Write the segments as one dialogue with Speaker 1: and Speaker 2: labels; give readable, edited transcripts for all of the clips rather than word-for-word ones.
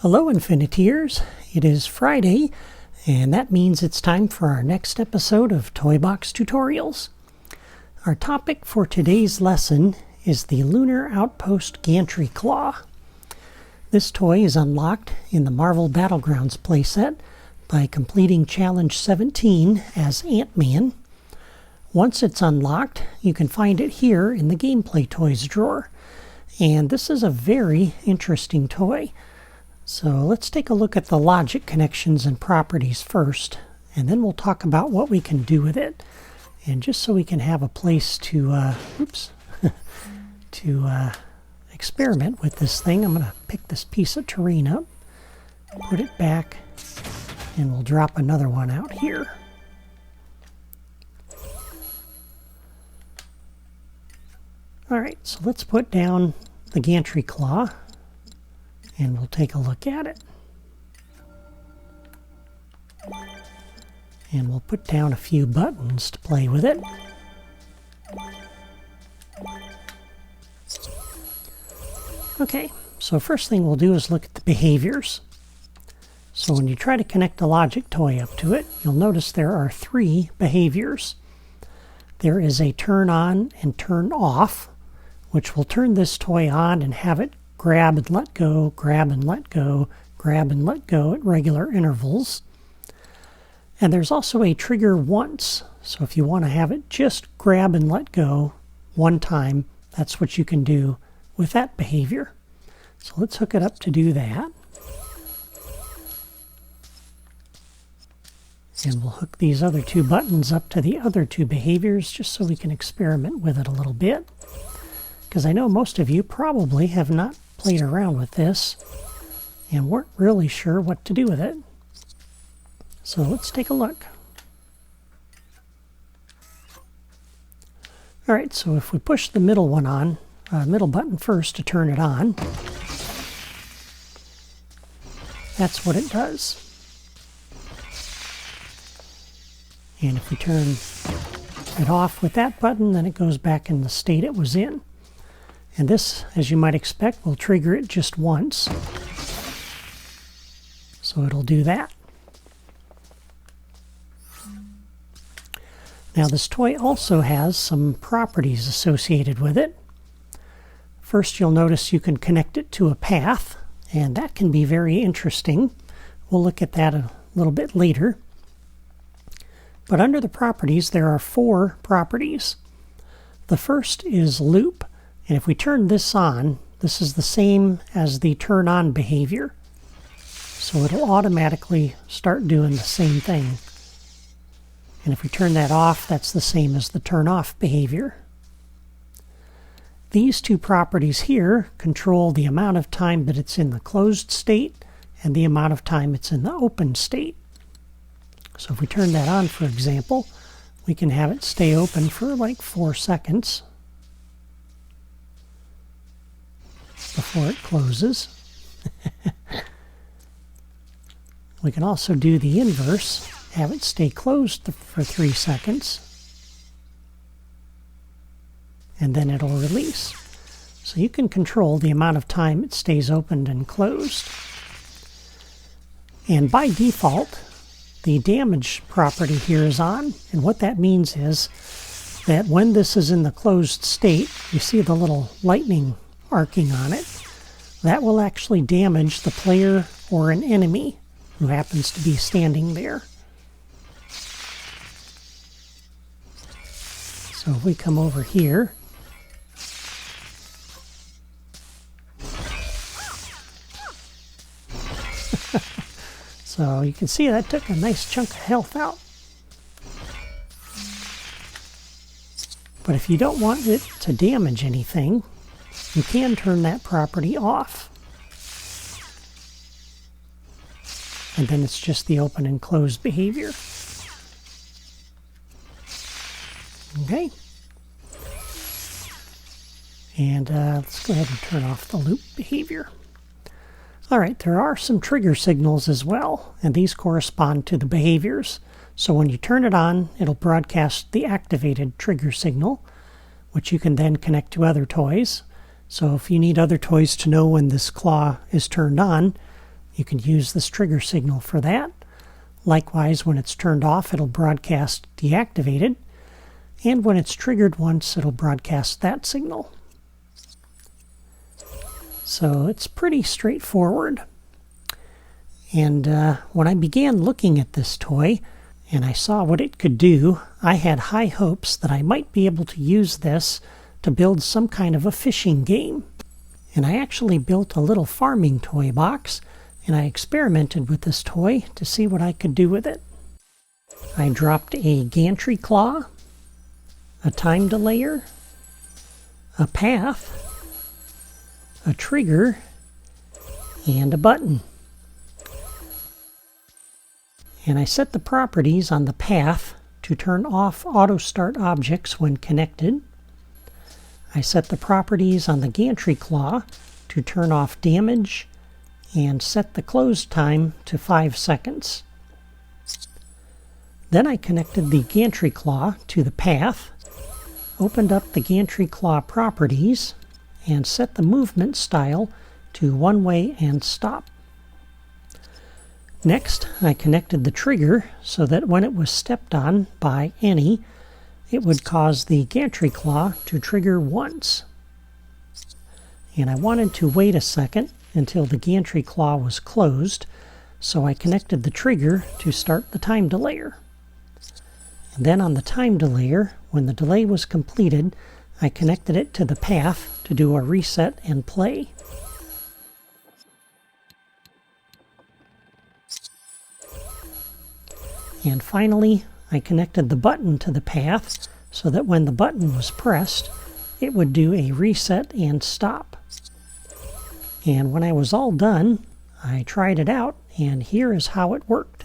Speaker 1: Hello, Infiniteers. It is Friday, and that means it's time for our next episode of Toy Box Tutorials. Our topic for today's lesson is the Lunar Outpost Gantry Claw. This toy is unlocked in the Marvel Battlegrounds playset by completing Challenge 17 as Ant-Man. Once it's unlocked, you can find it here in the Gameplay Toys drawer. And this is a very interesting toy. So let's take a look at the logic connections and properties first, and then we'll talk about what we can do with it. And just so we can have a place to, experiment with this thing, I'm going to pick this piece of terrain up, put it back, and we'll drop another one out here. Alright, so let's put down the Gantry Claw, and we'll take a look at it. And we'll put down a few buttons to play with it. Okay, so first thing we'll do is look at the behaviors. So when you try to connect a logic toy up to it, you'll notice there are three behaviors. There is a turn on and turn off, which will turn this toy on and have it grab and let go, grab and let go, grab and let go at regular intervals. And there's also a trigger once. So if you want to have it just grab and let go one time, that's what you can do with that behavior. So let's hook it up to do that. And we'll hook these other two buttons up to the other two behaviors just so we can experiment with it a little bit. Because I know most of you probably have not played around with this and weren't really sure what to do with it. So let's take a look. Alright, so if we push the middle one on, middle button first to turn it on, that's what it does. And if we turn it off with that button, then it goes back in the state it was in. And this, as you might expect, will trigger it just once. So it'll do that. Now this toy also has some properties associated with it. First, you'll notice you can connect it to a path, and that can be very interesting. We'll look at that a little bit later. But under the properties, there are four properties. The first is loop. And if we turn this on, this is the same as the turn on behavior. So it'll automatically start doing the same thing. And if we turn that off, that's the same as the turn off behavior. These two properties here control the amount of time that it's in the closed state and the amount of time it's in the open state. So if we turn that on, for example, we can have it stay open for like 4 seconds. Before it closes. We can also do the inverse, have it stay closed for 3 seconds, and then it'll release. So you can control the amount of time it stays opened and closed. And by default, the damage property here is on, and what that means is that when this is in the closed state, you see the little lightning arcing on it, that will actually damage the player or an enemy who happens to be standing there. So if we come over here, so you can see that took a nice chunk of health out. But if you don't want it to damage anything, you can turn that property off. And then it's just the open and closed behavior. Okay. And let's go ahead and turn off the loop behavior. Alright, there are some trigger signals as well, and these correspond to the behaviors. So when you turn it on, it'll broadcast the activated trigger signal, which you can then connect to other toys. So if you need other toys to know when this claw is turned on, You can use this trigger signal for that. Likewise, when it's turned off, it'll broadcast deactivated. And when it's triggered once, it'll broadcast that signal. So it's pretty straightforward. And when I began looking at this toy and I saw what it could do, I had high hopes that I might be able to use this to build some kind of a fishing game. And I actually built a little farming toy box, and I experimented with this toy to see what I could do with it. I dropped a gantry claw, a time delayer, a path, a trigger, and a button. And I set the properties on the path to turn off auto start objects when connected. I set the properties on the gantry claw to turn off damage and set the close time to 5 seconds. Then I connected the gantry claw to the path, opened up the gantry claw properties, and set the movement style to one way and stop. Next, I connected the trigger so that when it was stepped on by any, it would cause the gantry claw to trigger once. And I wanted to wait a second until the gantry claw was closed, so I connected the trigger to start the time delayer. And then on the time delayer, when the delay was completed, I connected it to the path to do a reset and play. And finally, I connected the button to the path so that when the button was pressed, it would do a reset and stop. And when I was all done, I tried it out, and here is how it worked.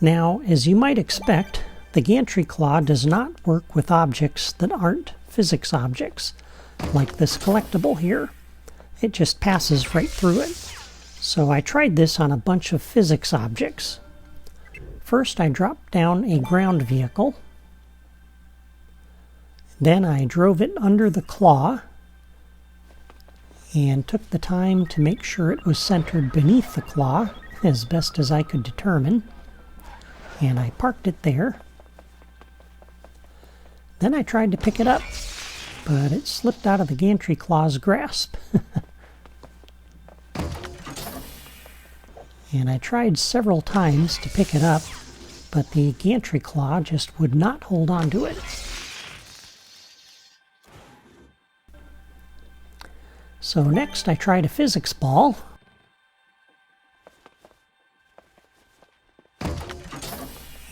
Speaker 1: Now, as you might expect, the gantry claw does not work with objects that aren't physics objects, like this collectible here. It just passes right through it. So I tried this on a bunch of physics objects. First, I dropped down a ground vehicle. Then I drove it under the claw and took the time to make sure it was centered beneath the claw as best as I could determine. And I parked it there. Then I tried to pick it up, but it slipped out of the gantry claw's grasp. And I tried several times to pick it up, but the gantry claw just would not hold on to it. So next I tried a physics ball.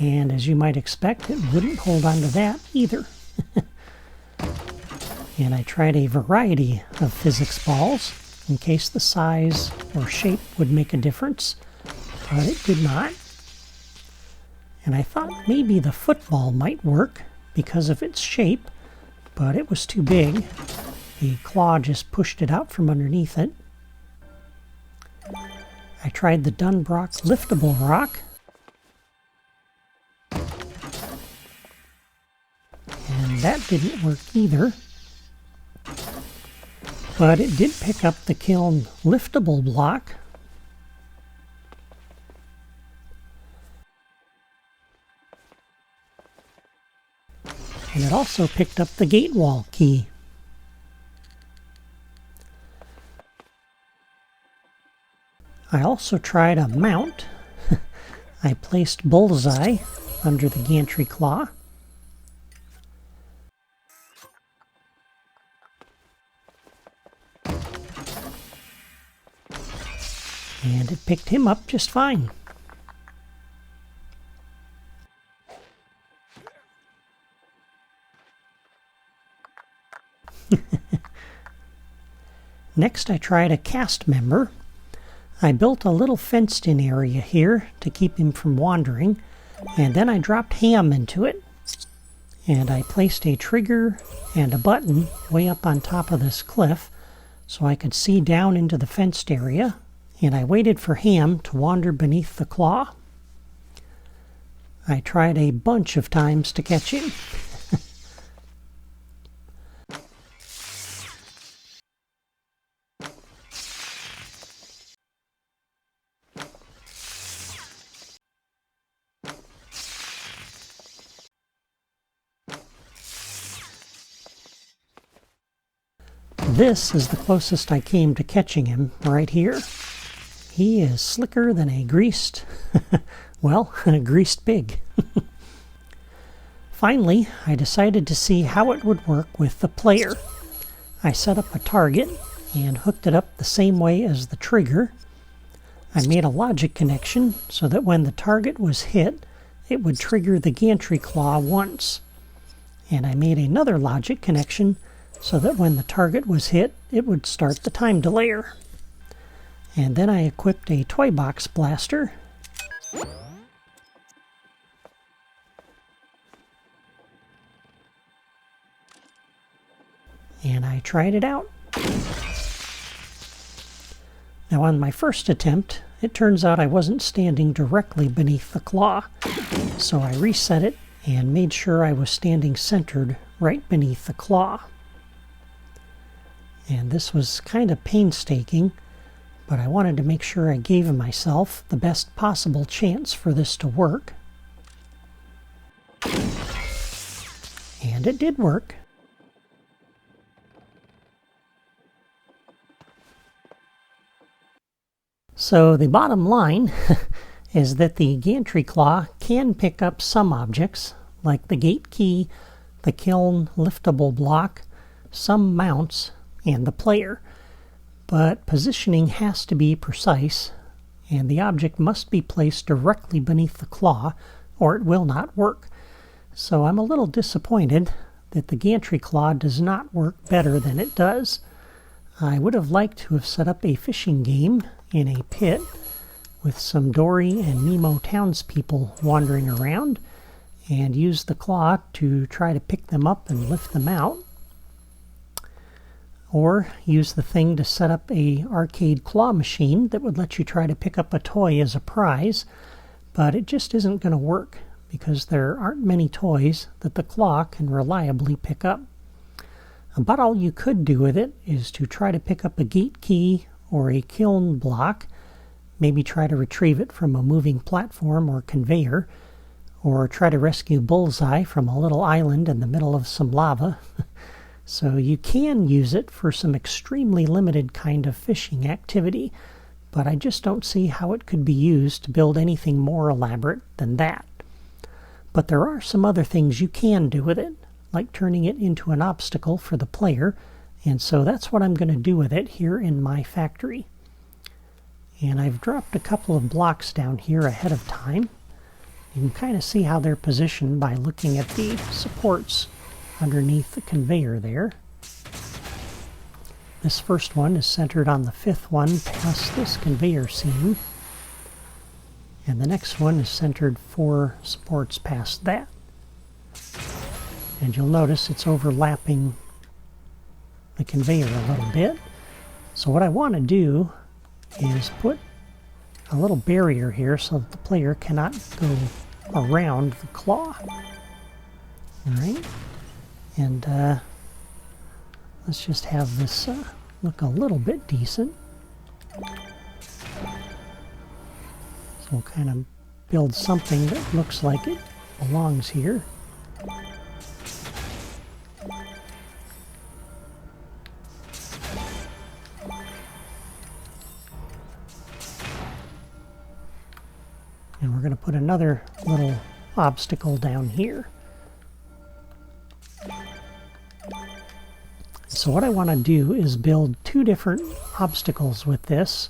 Speaker 1: And as you might expect, it wouldn't hold on to that either. And I tried a variety of physics balls in case the size or shape would make a difference, but it did not. And I thought maybe the football might work because of its shape, but it was too big. The claw just pushed it out from underneath it. I tried the Dunbrock liftable rock, and that didn't work either. But it did pick up the kiln liftable block. And it also picked up the gate wall key. I also tried a mount. I placed Bullseye under the gantry claw. And it picked him up just fine. Next, I tried a cast member. I built a little fenced-in area here to keep him from wandering, and then I dropped ham into it. And I placed a trigger and a button way up on top of this cliff so I could see down into the fenced area and I waited for Ham to wander beneath the claw. I tried a bunch of times to catch him. This is the closest I came to catching him right here. He is slicker than a greased, well, a greased pig. Finally, I decided to see how it would work with the player. I set up a target and hooked it up the same way as the trigger. I made a logic connection so that when the target was hit, it would trigger the gantry claw once. And I made another logic connection so that when the target was hit, it would start the time delayer. And then I equipped a toy box blaster. And I tried it out. Now on my first attempt, it turns out I wasn't standing directly beneath the claw. So I reset it and made sure I was standing centered right beneath the claw. And this was kind of painstaking, but I wanted to make sure I gave myself the best possible chance for this to work. And it did work. So the bottom line is that the gantry claw can pick up some objects, like the gate key, the kiln liftable block, some mounts, and the player. But positioning has to be precise, and the object must be placed directly beneath the claw, or it will not work. So I'm a little disappointed that the gantry claw does not work better than it does. I would have liked to have set up a fishing game in a pit with some Dory and Nemo townspeople wandering around, and use the claw to try to pick them up and lift them out. Or use the thing to set up a arcade claw machine that would let you try to pick up a toy as a prize, but it just isn't going to work because there aren't many toys that the claw can reliably pick up. About all you could do with it is to try to pick up a gate key or a kiln block, maybe try to retrieve it from a moving platform or conveyor, or try to rescue Bullseye from a little island in the middle of some lava. So you can use it for some extremely limited kind of fishing activity, but I just don't see how it could be used to build anything more elaborate than that. But there are some other things you can do with it, like turning it into an obstacle for the player, and so that's what I'm going to do with it here in my factory. And I've dropped a couple of blocks down here ahead of time. You can kind of see how they're positioned by looking at the supports underneath the conveyor there. This first one is centered on the fifth one past this conveyor seam, and the next one is centered 4 supports past that. And you'll notice it's overlapping the conveyor a little bit. So what I want to do is put a little barrier here so that the player cannot go around the claw. Alright, and let's just have this look a little bit decent. So we'll kind of build something that looks like it belongs here. And we're going to put another little obstacle down here. So what I want to do is build 2 different obstacles with this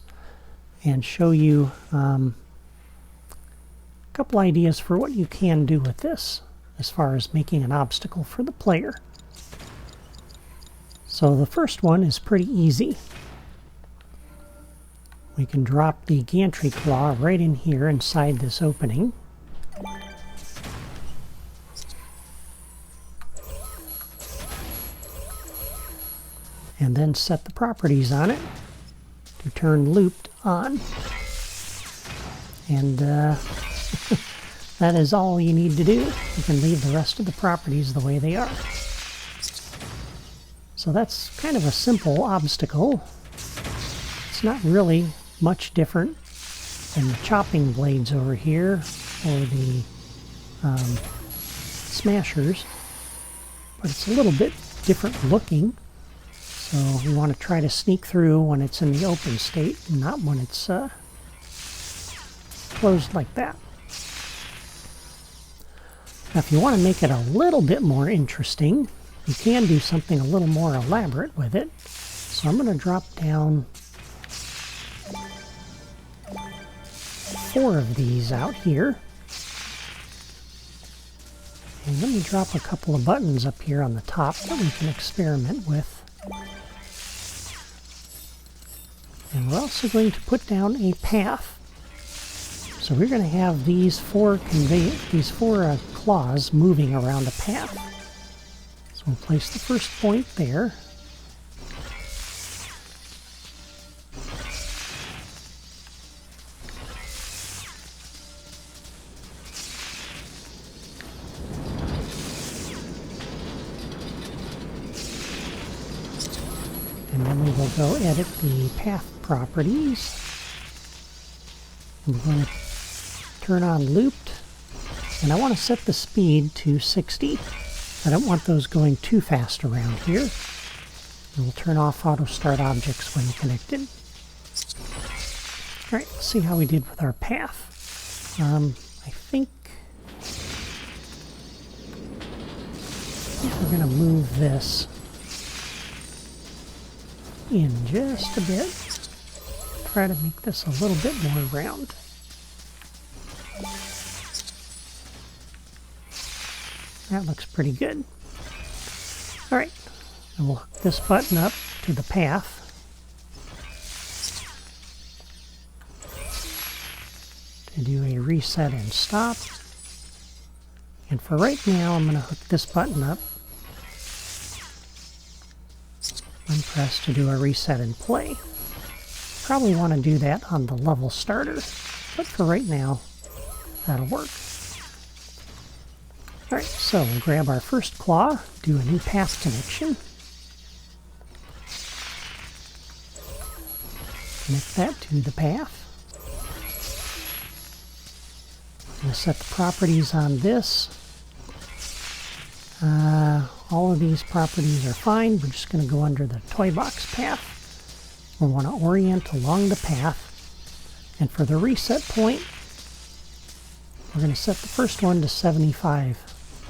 Speaker 1: and show you a couple ideas for what you can do with this as far as making an obstacle for the player. So the first one is pretty easy. We can drop the gantry claw right in here inside this opening. And then set the properties on it to turn looped on. And that is all you need to do. You can leave the rest of the properties the way they are. So that's kind of a simple obstacle. It's not really much different than the chopping blades over here or the smashers, but it's a little bit different looking. So we want to try to sneak through when it's in the open state, not when it's closed like that. Now if you want to make it a little bit more interesting, you can do something a little more elaborate with it. So I'm going to drop down 4 of these out here. And let me drop a couple of buttons up here on the top that we can experiment with. And we're also going to put down a path. So we're going to have these 4 claws moving around a path. So we'll place the first point there. And then we will go edit the path properties. We're going to turn on looped, and I want to set the speed to 60. I don't want those going too fast around here. And we'll turn off auto start objects when connected. Alright, let's see how we did with our path. I think we're going to move this in just a bit. Try to make this a little bit more round. That looks pretty good. Alright, and we'll hook this button up to the path. To do a reset and stop. And for right now, I'm going to hook this button up and press to do a reset and play. Probably want to do that on the level starter, but for right now, that'll work. Alright, so we'll grab our first claw, do a new path connection. Connect that to the path. I'm going to set the properties on this. All of these properties are fine. We're just going to go under the toy box path. We want to orient along the path. And for the reset point, we're going to set the first one to 75.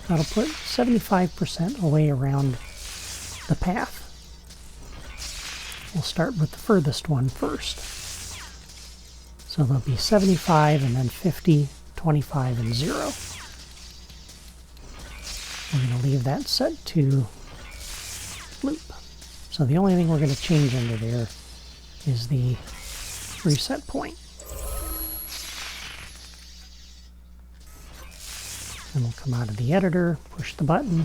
Speaker 1: That'll put 75% away around the path. We'll start with the furthest one first. So there'll be 75 and then 50, 25, and 0. We're going to leave that set to loop. So the only thing we're going to change under there is the reset point. And we'll come out of the editor, push the button.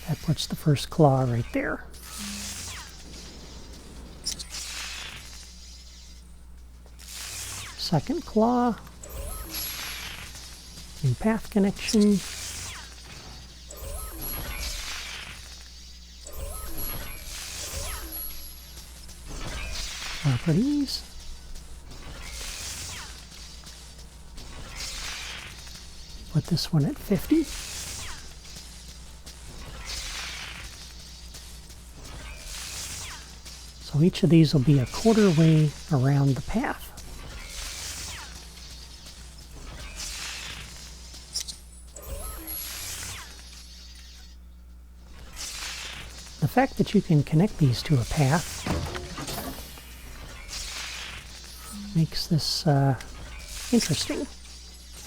Speaker 1: That puts the first claw right there. Second claw. New path connection. Properties. Put this one at 50. So each of these will be a quarter way around the path. The fact that you can connect these to a path makes this interesting,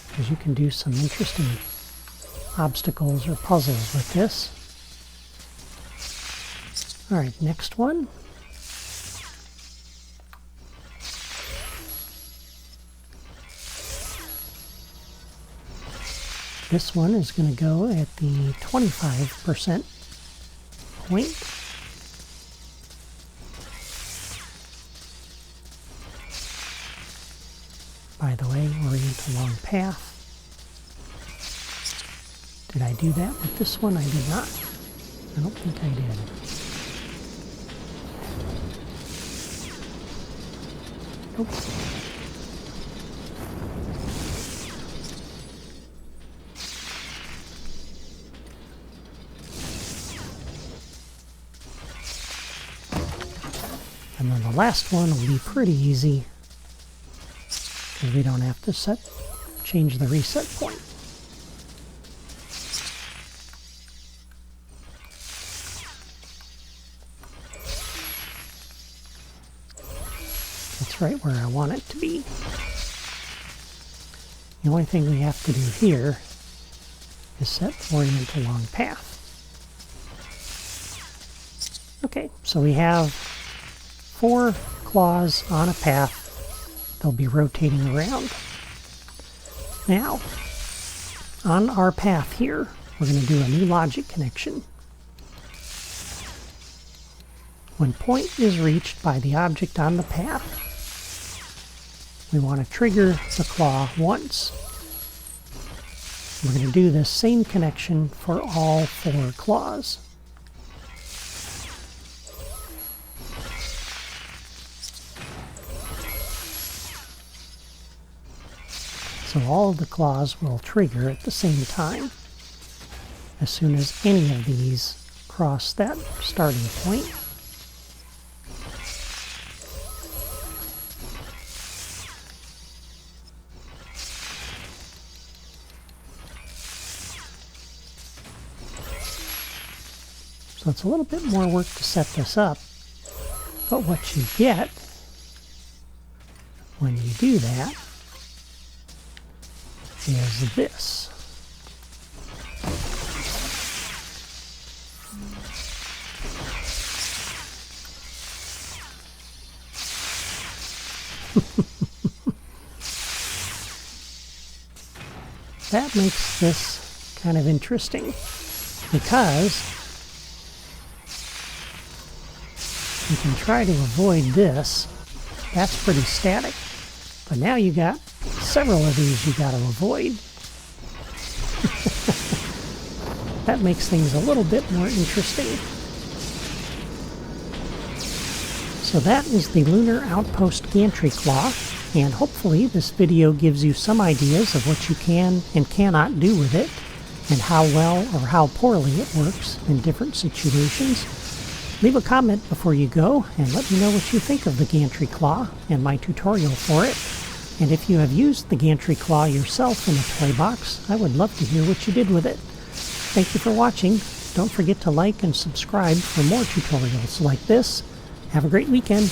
Speaker 1: because you can do some interesting obstacles or puzzles with this. Alright, next one. This one is going to go at the 25% point. By the way, orient along path. Did I do that with this one? I did not. I don't think I did. Nope. And then the last one will be pretty easy, because we don't have to change the reset point. That's right where I want it to be. The only thing we have to do here is set orient along path. Okay, so we have 4 claws on a path. They'll be rotating around. Now, on our path here, we're going to do a new logic connection. When point is reached by the object on the path, we want to trigger the claw once. We're going to do this same connection for all 4 claws. So all of the claws will trigger at the same time as soon as any of these cross that starting point. So it's a little bit more work to set this up, but what you get when you do that is this. That makes this kind of interesting, because you can try to avoid this. That's pretty static. But now you got several of these you got to avoid. That makes things a little bit more interesting. So that is the Lunar Outpost Gantry Claw, and hopefully this video gives you some ideas of what you can and cannot do with it, and how well or how poorly it works in different situations. Leave a comment before you go and let me know what you think of the Gantry Claw and my tutorial for it. And if you have used the Gantry Claw yourself in a toy box, I would love to hear what you did with it. Thank you for watching. Don't forget to like and subscribe for more tutorials like this. Have a great weekend.